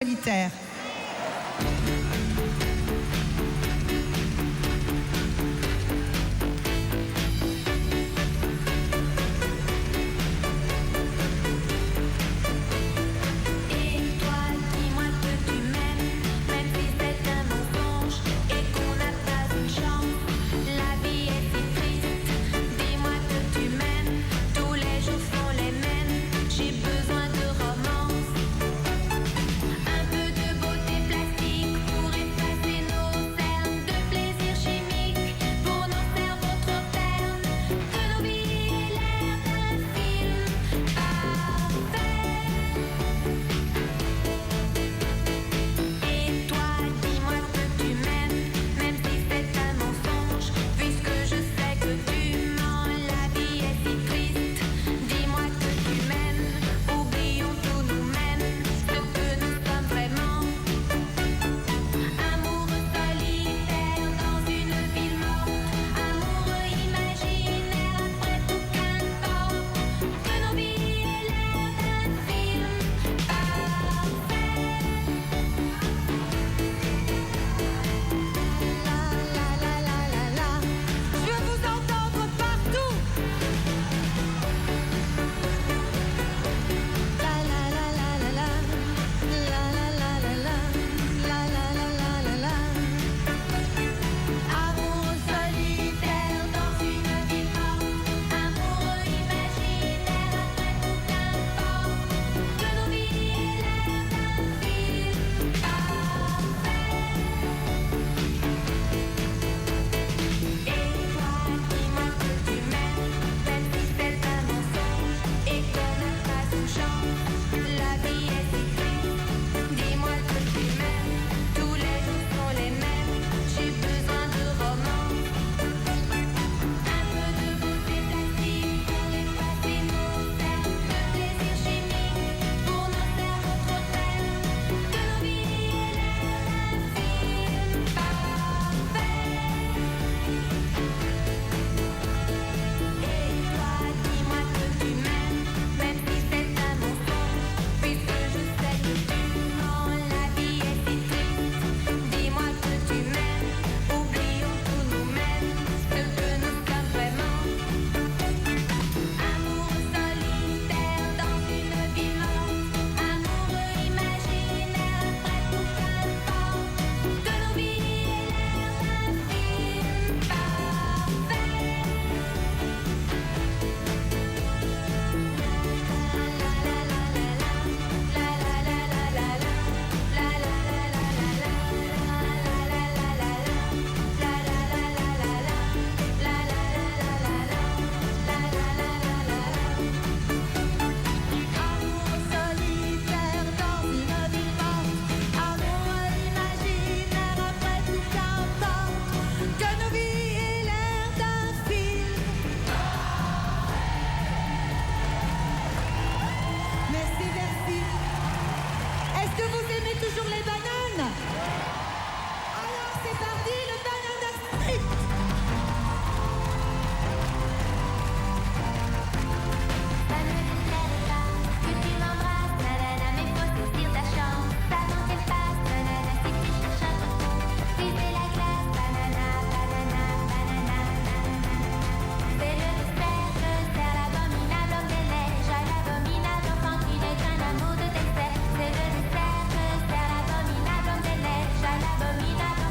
Solitaire.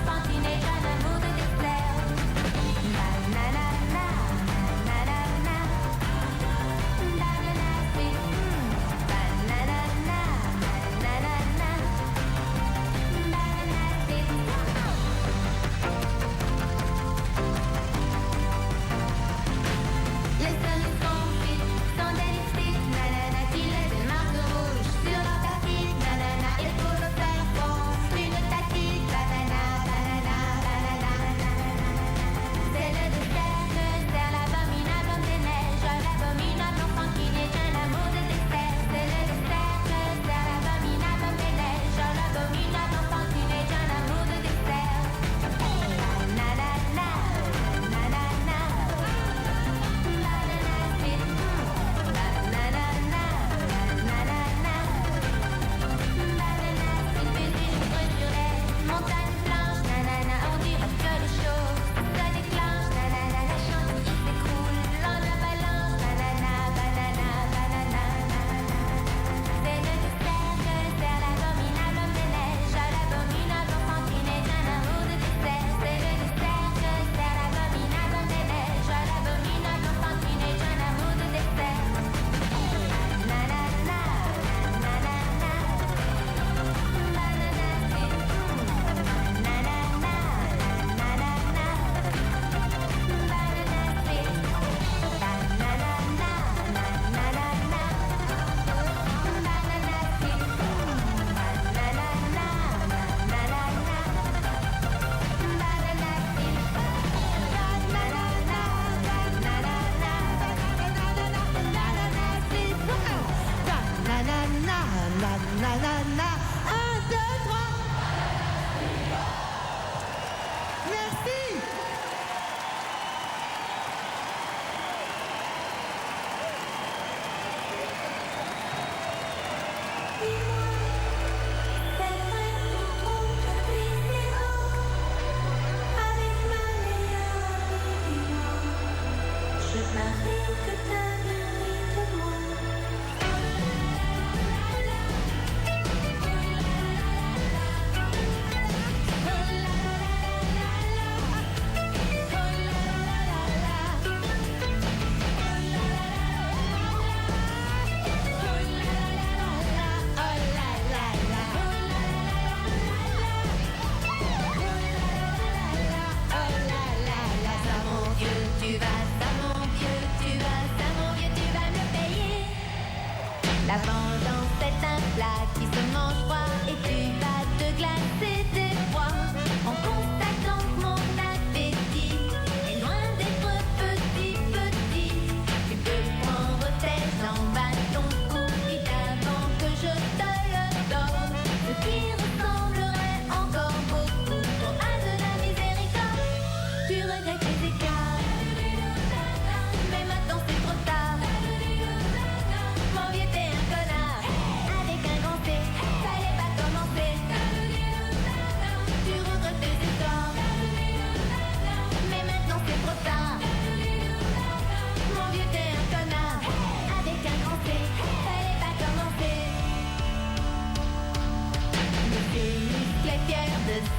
Abominable,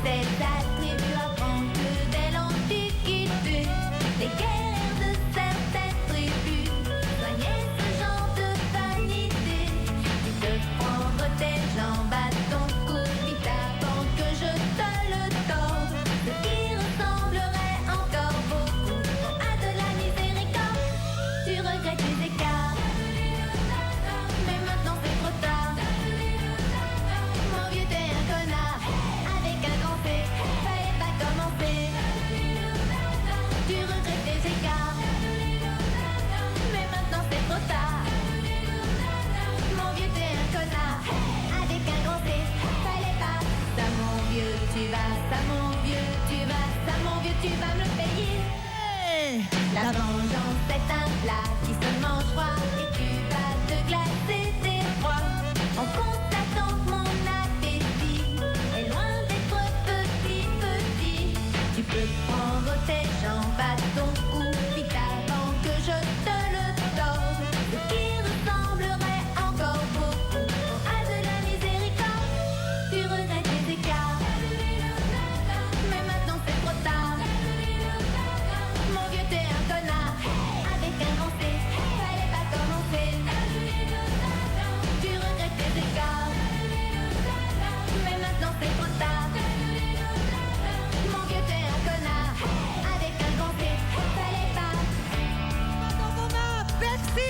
Ces attributs apprennent que dès l'Antiquité, les guerres de certaines tribus soignaient ce genre de vanité. Et de prendre tes jambes à ton cou, vite avant que je te le torde. Ce qui ressemblerait encore beaucoup à de la miséricorde. Tu regrettes les écarts, mais maintenant c'est trop tard. Mon vieux t'es un connard, avec un grand P, fallait pas commencer. Tu regrettes les écarts, mais maintenant c'est trop tard. Mon vieux t'es un connard, avec un grand P, fallait pas. Ça mon vieux tu vas, ça mon vieux tu vas, ça mon vieux tu vas me le payer. La vengeance est un plat qui se mange froid et tu vas te glacer tes froids en constatant que mon appétit est loin d'être petit. Tu peux prendre tes jambes à ton cou vite avant que je te le torde. Ce qui ressemblerait encore beaucoup à de la miséricorde. Tu regrettes les écarts, mais maintenant c'est trop tard. Mon vieux t'es un connard, avec un grand C, fallait pas commencer. Tu regrettes les écarts, mais maintenant c'est trop tard. Mon vieux t'es un connard, avec un grand C, fallait pas. Merci.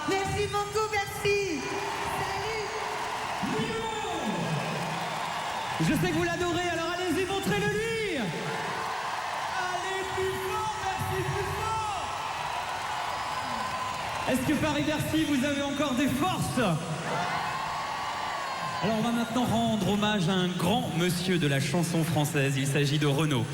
Merci beaucoup, merci. Salut. Je sais que vous l'adorez, alors allez-y, montrez-le-lui. Allez, plus fort, merci, plus fort. Est-ce que Paris-Bercy, vous avez encore des forces? Alors on va maintenant rendre hommage à un grand monsieur de la chanson française. Il s'agit de Renaud.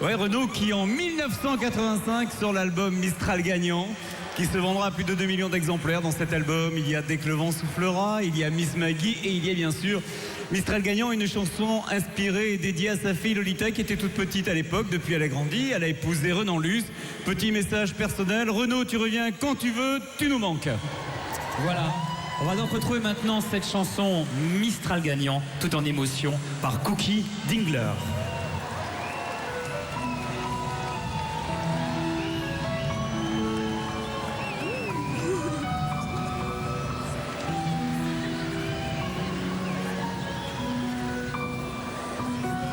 Ouais, Renaud qui en 1985 sur l'album Mistral Gagnant, qui se vendra à plus de 2 millions d'exemplaires. Dans cet album, il y a Dès que le vent soufflera, il y a Miss Maggie et il y a bien sûr Mistral Gagnant, une chanson inspirée et dédiée à sa fille Lolita qui était toute petite à l'époque. Depuis, elle a grandi, elle a épousé Renan Luce. Petit message personnel, Renaud, tu reviens quand tu veux, tu nous manques. Voilà. On va donc retrouver maintenant cette chanson Mistral Gagnant, tout en émotion, par Cookie Dingler.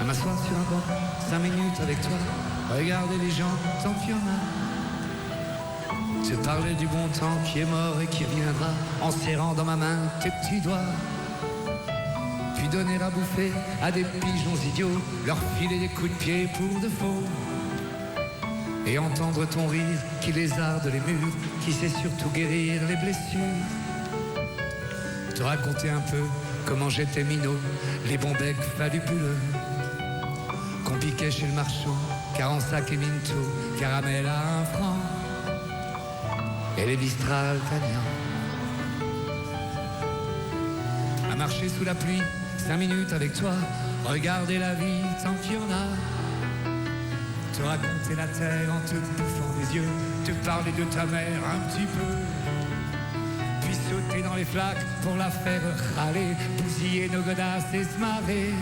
À m'asseoir sur un banc, 5 minutes avec toi, regarder les gens tant qu'il y en a. Te parler du bon temps qui est mort et qui reviendra, en serrant dans ma main tes petits doigts. Puis donner à bouffer à des pigeons idiots, leur filer des coups de pied pour de faux. Et entendre ton rire qui lézarde les murs, qui sait surtout guérir les blessures. Te raconter un peu comment j'étais minot, les bons becs fabuleux qu'on piquait chez le marchand, 40 sacs et Minto, caramel à 1 franc. Et les Mistral gagnants. À marcher sous la pluie, 5 minutes avec toi, regarder la vie tant qu'il y en a. Te raconter la terre en te bouffant les yeux, te parler de ta mère un petit peu. Puis sauter dans les flaques pour la faire râler, bousiller nos godasses et se marrer.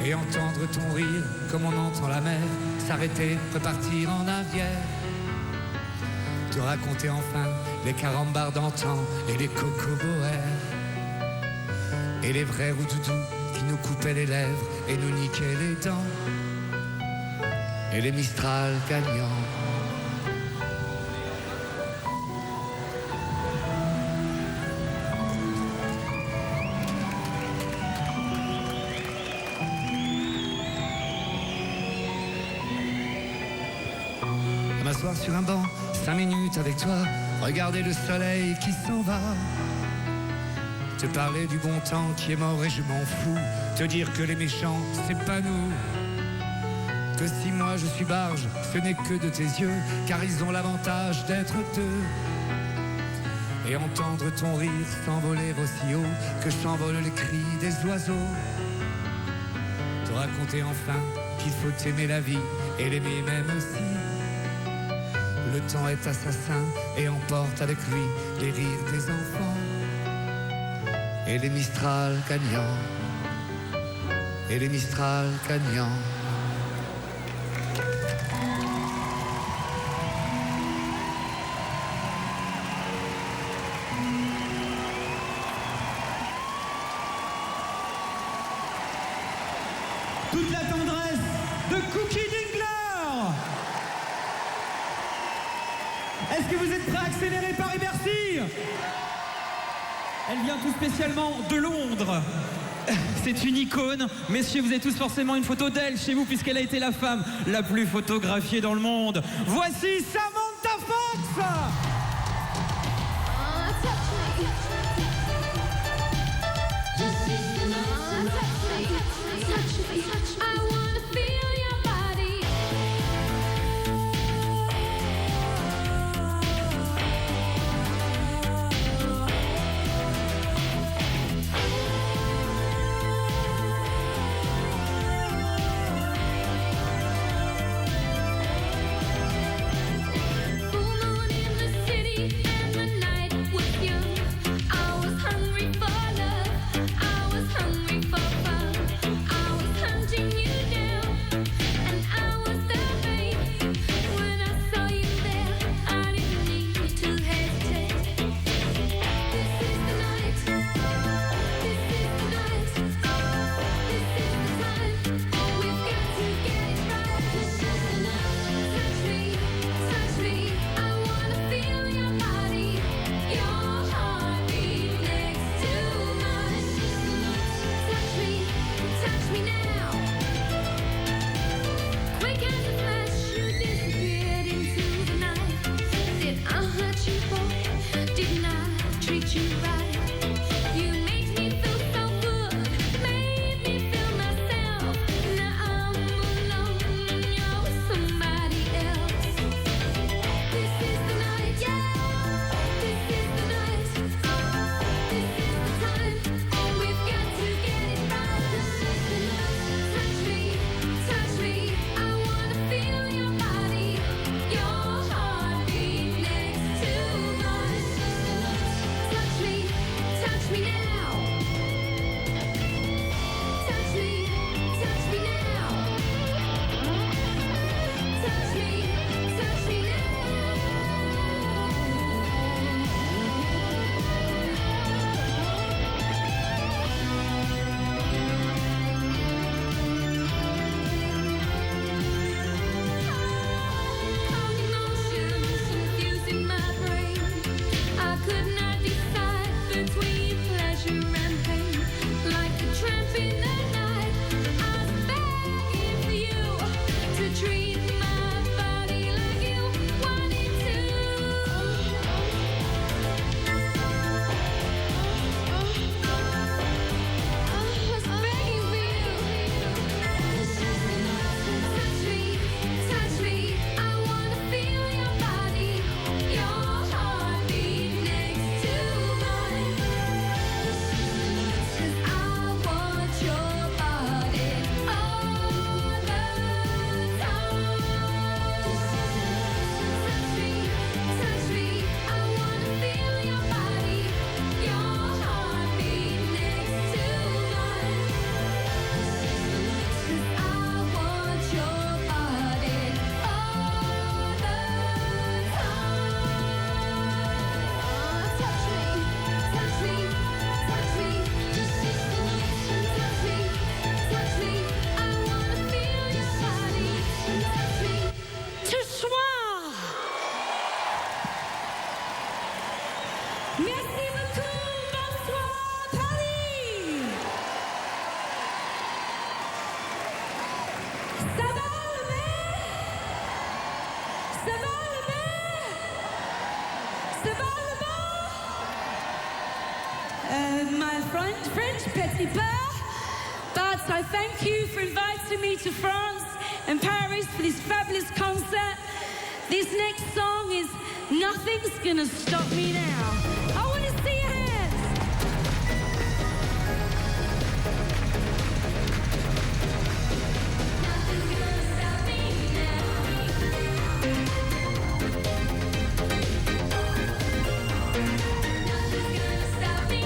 Et entendre ton rire comme on entend la mer, s'arrêter, repartir en arrière. Te raconter enfin les carambars d'antan et les cocoboères. Et les vrais roudoudous qui nous coupaient les lèvres et nous niquaient les dents. Et les Mistral gagnants. m'asseoir sur un banc, 5 minutes avec toi, regarder le soleil qui s'en va. Te parler du bon temps qui est mort et je m'en fous. Te dire que les méchants, c'est pas nous. Que si moi je suis barge, ce n'est que de tes yeux, car ils ont l'avantage d'être deux. Et entendre ton rire s'envoler aussi haut que s'envolent les cris des oiseaux. Te raconter enfin qu'il faut aimer la vie et l'aimer même aussi. Le temps est assassin et emporte avec lui les rires des enfants. Et les Mistral gagnants. Et les Mistral gagnants. Toute la tendresse de Cookie Dingler. Est-ce que vous êtes prêts à accélérer Paris-Bercy? Elle vient tout spécialement de Londres. C'est une icône. Messieurs, vous avez tous forcément une photo d'elle chez vous puisqu'elle a été la femme la plus photographiée dans le monde. Voici Samantha Fox. I wanna feel your body. Pour my French petit peur. But I thank you for inviting me to France and Paris for this fabulous concert. This next song is Nothing's Gonna Stop Me Now. I want to see your hands. Nothing's gonna stop me Nothing's gonna stop me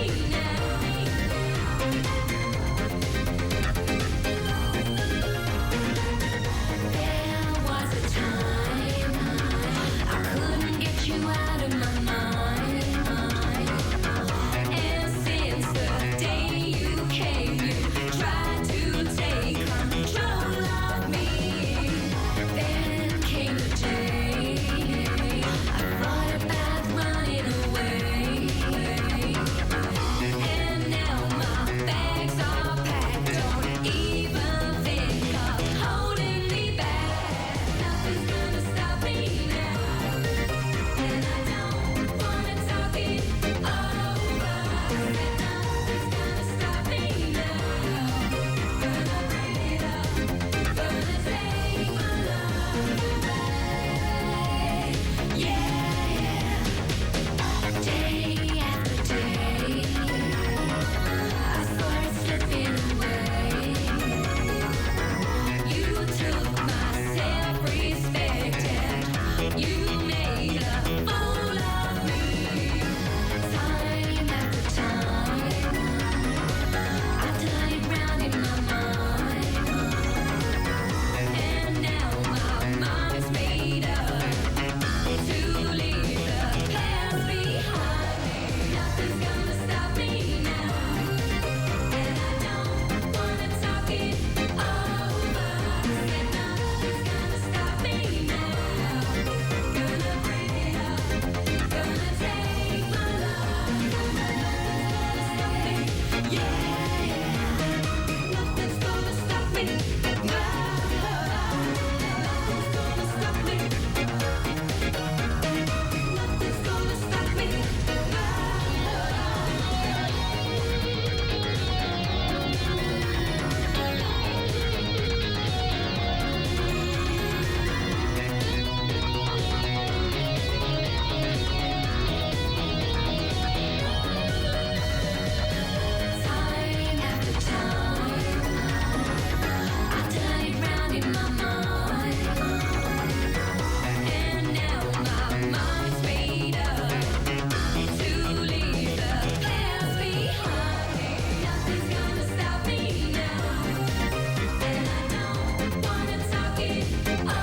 There was a time I couldn't get you out of my mind. And since the day you came, you tried to take control of me. Then came the day I thought about running away. And now my bags are packed. Don't even think of holding me back. Nothing's gonna stop me now. And I don't wanna talk it over. Nothing's gonna stop me now. Gonna bring it up. Gonna take my love away. Yeah. Day after day, I saw it slipping away. You took my self-respect and you made a fool of me. Time after time, I turn it round in my mind. And now my mind's made up to leave the past behind me. Nothing's gonna stop me now. And I don't wanna talk it over. Said nothing's gonna stop me now. Gonna bring it up. Gonna take my love. Nothing's gonna stop me. Yeah. Nothing's gonna stop me. No. Nothing's gonna stop me. Nothing's gonna stop me. Time after time, I turn it round in my mind. And now my mind's made up to leave the past behind me. Nothing's gonna stop me now. And I don't wanna talk it over.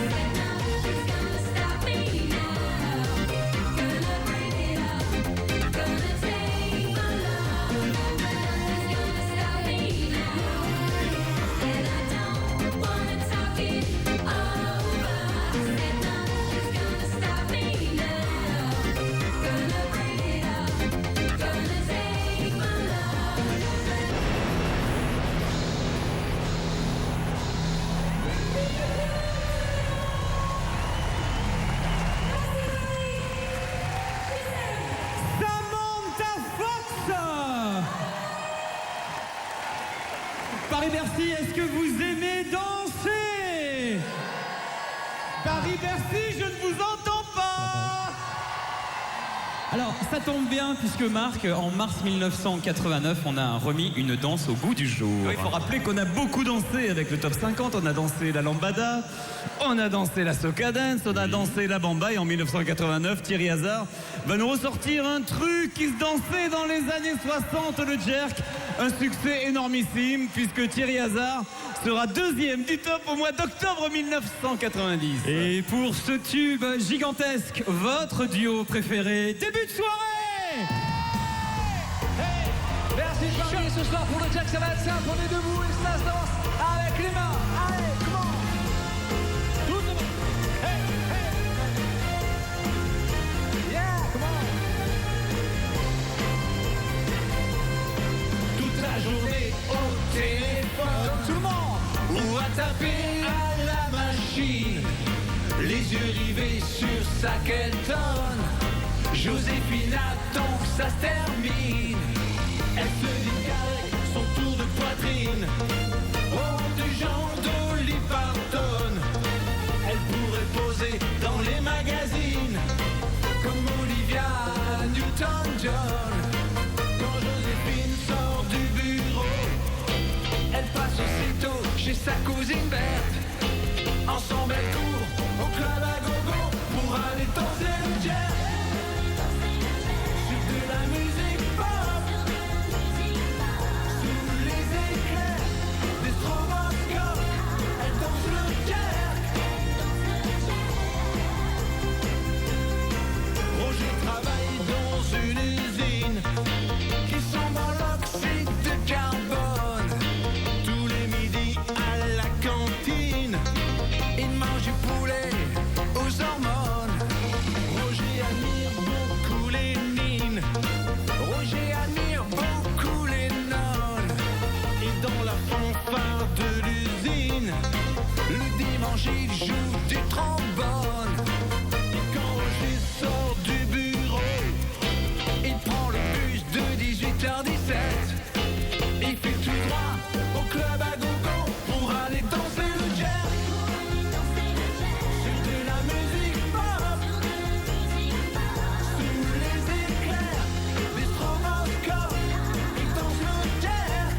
Said nothing's gonna stop me now. Gonna bring it up. Gonna take my love. Nothing's gonna stop me now. And I don't wanna talk it over. Said nothing's gonna stop me now. Gonna bring it up. Gonna take my Samantha Fox. Paris-Bercy, est-ce que vous aimez danser? Paris-Bercy, je ne vous entends pas. Alors, ça tombe bien puisque Marc, en mars 1989, on a remis une danse au goût du jour. Il faut rappeler qu'on a beaucoup dansé avec le Top 50. On a dansé la lambada, on a dansé la soca dance, on a dansé la bamba. Et en 1989, Thierry Hazard va nous ressortir un truc qui se dansait dans les années 60, le jerk. Un succès énormissime puisque Thierry Hazard sera deuxième du top au mois d'octobre 1990. Et pour ce tube gigantesque, votre duo préféré, début de soirée. Merci de parier ce soir pour le Jack, ça va être simple, on est debout et ça se danse avec les mains. Allez, comment? Tout le monde. Hey, hey. Yeah, comment? Toute la journée au téléphone, Comme tout le monde. ou à taper à la machine, les yeux rivés sur sa Kelton. Joséphine attend que ça se termine. Elton John. Quand Joséphine sort du bureau, elle passe aussitôt chez sa cousine Berthe. Ensemble elles courent au club à gogo pour aller danser le jazz. Sur de la musique pop, sous les éclairs des stroboscopes, elles dansent le jazz. Roger travaille dans une usine qui sent bon l'oxyde de carbone. Tous les midis à la cantine, il mange du poulet aux hormones. Roger admire beaucoup Lénine, Roger admire beaucoup Lennon. Et dans la fanfare de l'usine, le dimanche il joue du trombone. Et quand Roger sort du bureau, il prend le bus de 18h17. Il fait tout droit au club à gogo pour aller danser le jazz. Sur de la musique pop, sous les éclairs des stroboscopes, il danse le jazz.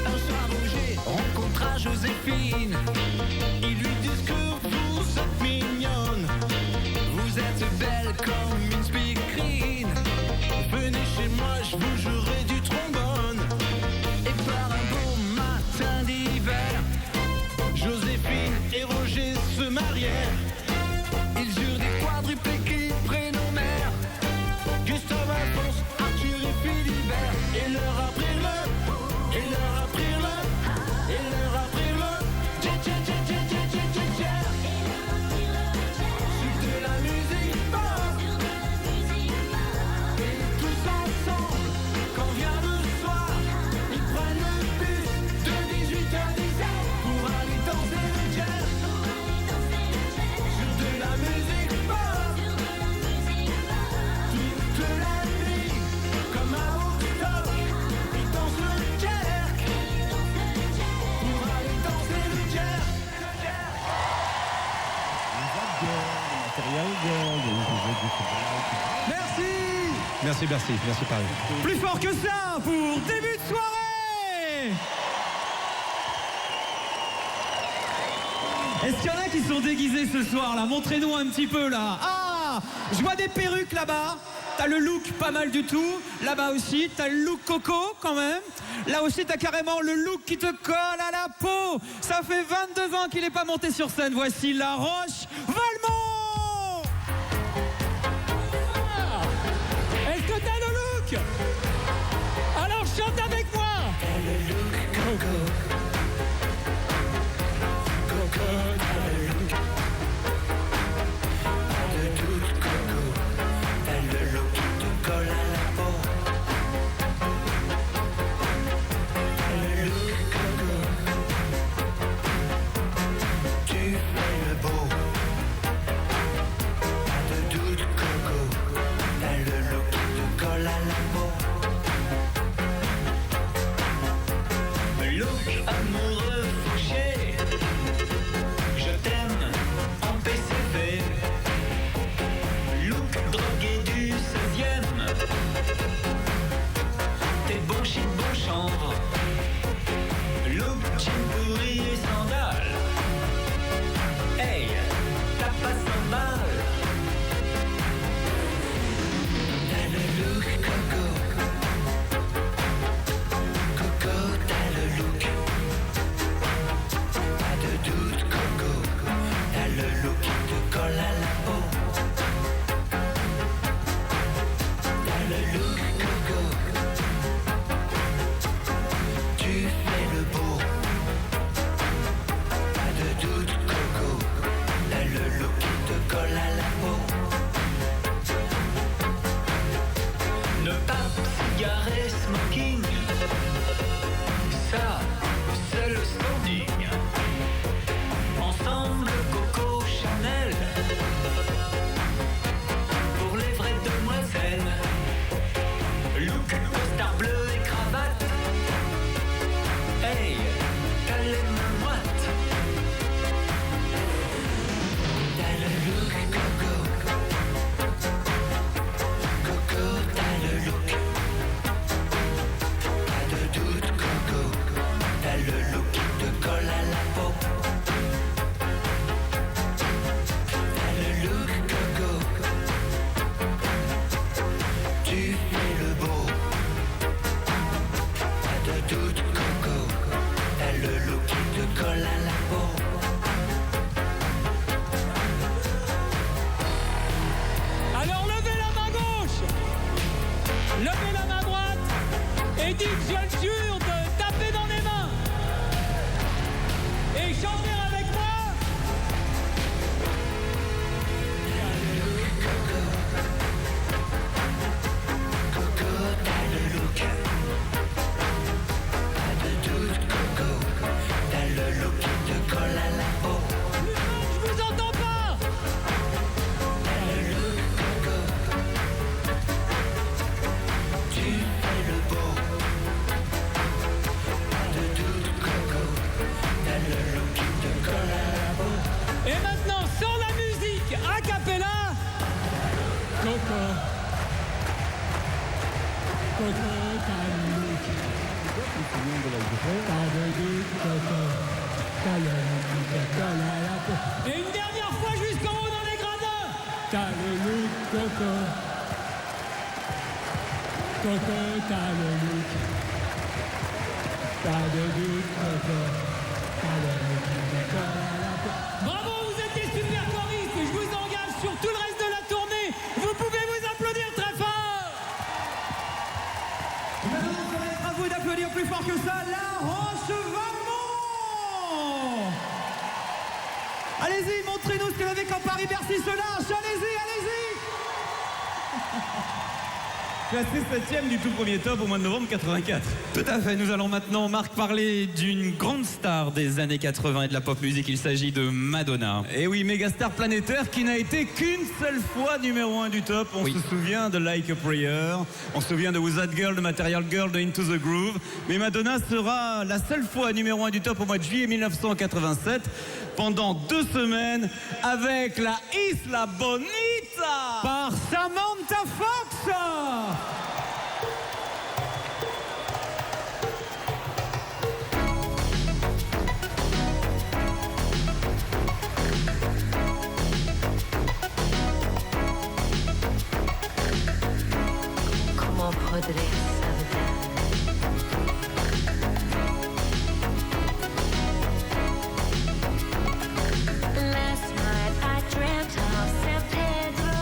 Un soir Roger rencontra Joséphine. Ils lui disent que vous êtes mignonne, vous êtes belle comme une speakerine. Venez chez moi, je vous jouerai du trombone. Et par un beau matin d'hiver, Joséphine et Roger se marièrent. Ils eurent des quadruplés qui prénommèrent Gustave, Alphonse, Arthur et Philibert. Et leur apprirent le, et leur apprirent le, et leur apprirent le jazz. Sur de la musique pop, et tous ensemble, quand vient le soir, ils prennent le bus de 18h17 pour aller danser le jazz. Sur de la musique pop, toute la nuit, comme à Woodstock, ils dansent le jerk pour aller danser le jerk. Merci. Merci Paris. Plus fort que ça pour début de soirée. Est-ce qu'il y en a qui sont déguisés ce soir là? Montrez-nous un petit peu là. Ah, je vois des perruques là-bas. T'as le look pas mal du tout. Là-bas aussi, t'as le look coco quand même. Là aussi, t'as carrément le look qui te colle à la peau. Ça fait 22 ans qu'il n'est pas monté sur scène. Voici La Roche Valmont. Est-ce que t'as le look? Alors chante avec moi. Tu fais le beau, je viens sûr de taper dans les mains et chanter avec moi. Plus fort, je vous entends pas. Et maintenant, sans la musique, a cappella. Coco. Coco, t'as le look. T'as le look, Coco. T'as le look, colle à la peau. Et une dernière fois jusqu'en haut dans les gradins. T'as le look, Coco. Coco, t'as le look. T'as le look, Coco. T'as le look, colle à la peau. Bravo, vous êtes des super choristes. Je vous engage sur tout le reste de la tournée. Vous pouvez vous applaudir très fort. Maintenant, ça va être à vous d'applaudir plus fort que ça, La Roche-Valmont. Allez-y, montrez-nous ce que vous avez quand Paris-Bercy se lâche. Allez-y, allez-y. Classé 7e du tout premier top au mois de novembre 84. Tout à fait, nous allons maintenant, Marc, parler d'une grande star des années 80 et de la pop musique. Il s'agit de Madonna. Et oui, méga star planétaire qui n'a été qu'une seule fois numéro 1 du top. On se souvient de Like a Prayer, on se souvient de Who's That Girl, de Material Girl, de Into the Groove. Mais Madonna sera la seule fois numéro 1 du top au mois de juillet 1987, pendant 2 semaines, avec la Isla Bonita Par Samantha Fox. Comment podré saber? Last night I dreamt of San Pedro.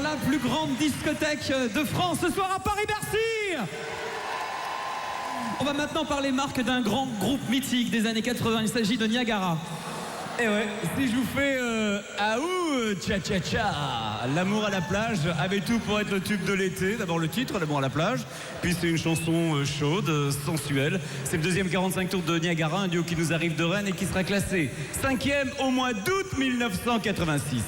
la plus grande discothèque de France ce soir à Paris-Bercy. On va maintenant parler marque d'un grand groupe mythique des années 80. Il s'agit de Niagara. Et ouais, si je vous fais Aou, tcha tcha tcha, l'amour à la plage avait tout pour être le tube de l'été. D'abord le titre, l'amour à la plage, puis c'est une chanson chaude, sensuelle. C'est le deuxième 45 tours de Niagara, un duo qui nous arrive de Rennes et qui sera classé 5e au mois d'août 1986.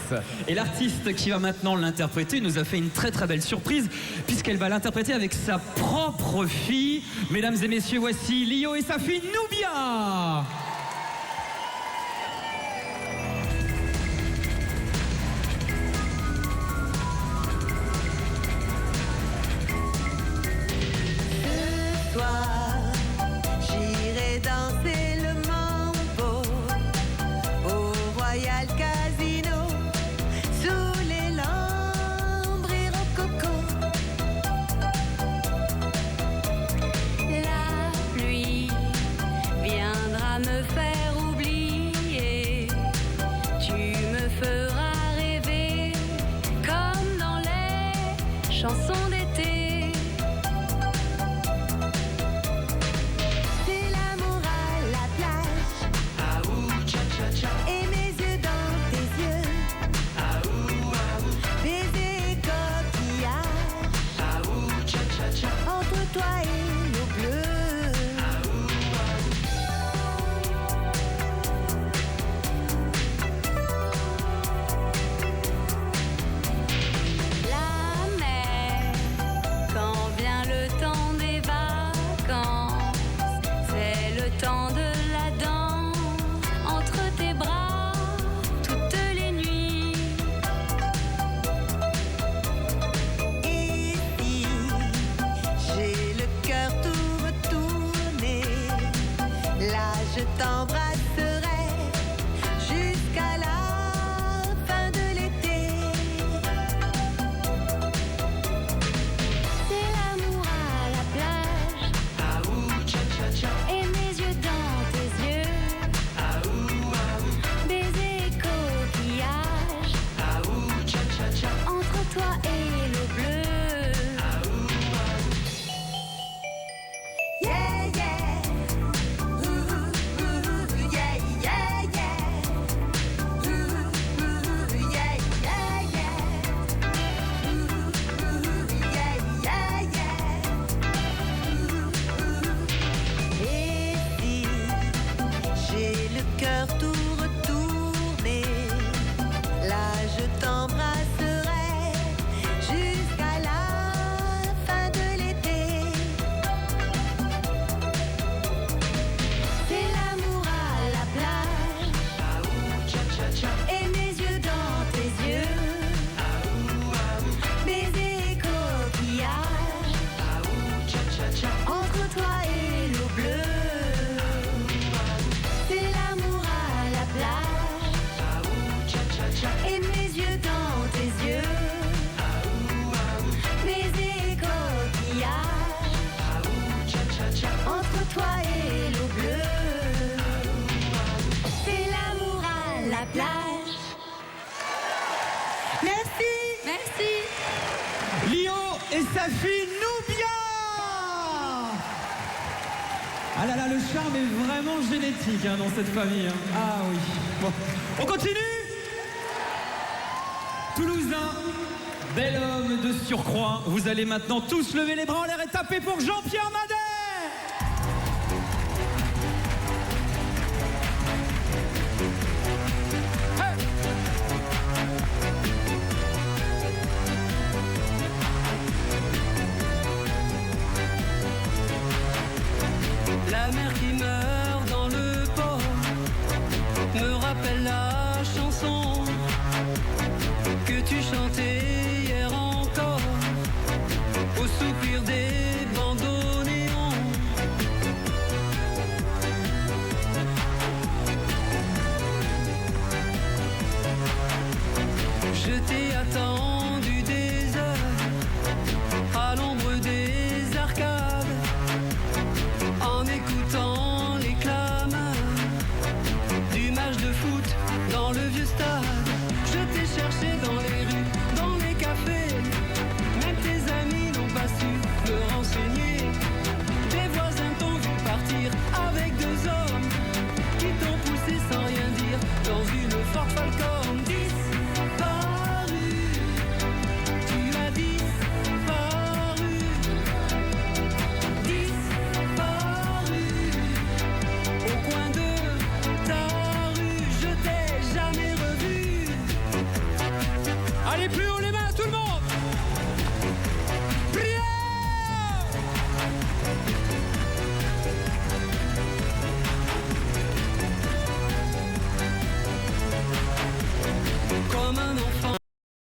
Et l'artiste qui va maintenant l'interpréter nous a fait une très très belle surprise puisqu'elle va l'interpréter avec sa propre fille. Mesdames et messieurs, voici Lio et sa fille Nubia. J'irai danser le mambo au Royal Casino sous les lambris rococo. La pluie viendra me faire oublier. Tu me feras rêver comme dans les chansons d'été. Et mes yeux dans tes yeux. Baiser coquillage. Entre toi et l'eau bleue. La mer, quand vient le temps des vacances, c'est le temps de la danse. Entre tes bras, toutes les nuits. Et si j'ai le cœur tout retourné, là je t'embrasserai jusqu'à la fin de l'été. C'est l'amour à la plage. Et mes yeux dans tes yeux. Baiser coquillage. Entre toi et l'eau bleue. Yeah, yeah. Ooh, ooh, yeah, yeah, yeah. Ooh, ooh, yeah, yeah, yeah. Ooh, yeah, yeah, yeah. Ooh. Et si j'ai le cœur tout retourné, là je t'embrasserai jusqu'à la fin de l'été. C'est l'amour à la plage. Et mes yeux dans tes yeux. Baiser coquillage. Entre toi et l'eau bleue. C'est l'amour à la plage. Et mes yeux dans tes yeux. Baiser coquillage. Entre toi et l'eau bleue. C'est l'amour à la plage. Merci. Merci. Lio et sa fille Nubia. Ah là là, le charme est vraiment génétique dans cette famille. Ah oui. Bon. On continue. Toulousain, bel homme de surcroît. Vous allez maintenant tous lever les bras en l'air et taper pour Jean-Pierre Madère. La mer qui meurt dans le port me rappelle la chanson que tu chantais hier encore au soupir des bandoneons. Je t'ai attendu des heures à l'ombre des arcades en écoutant les Allez, plus haut les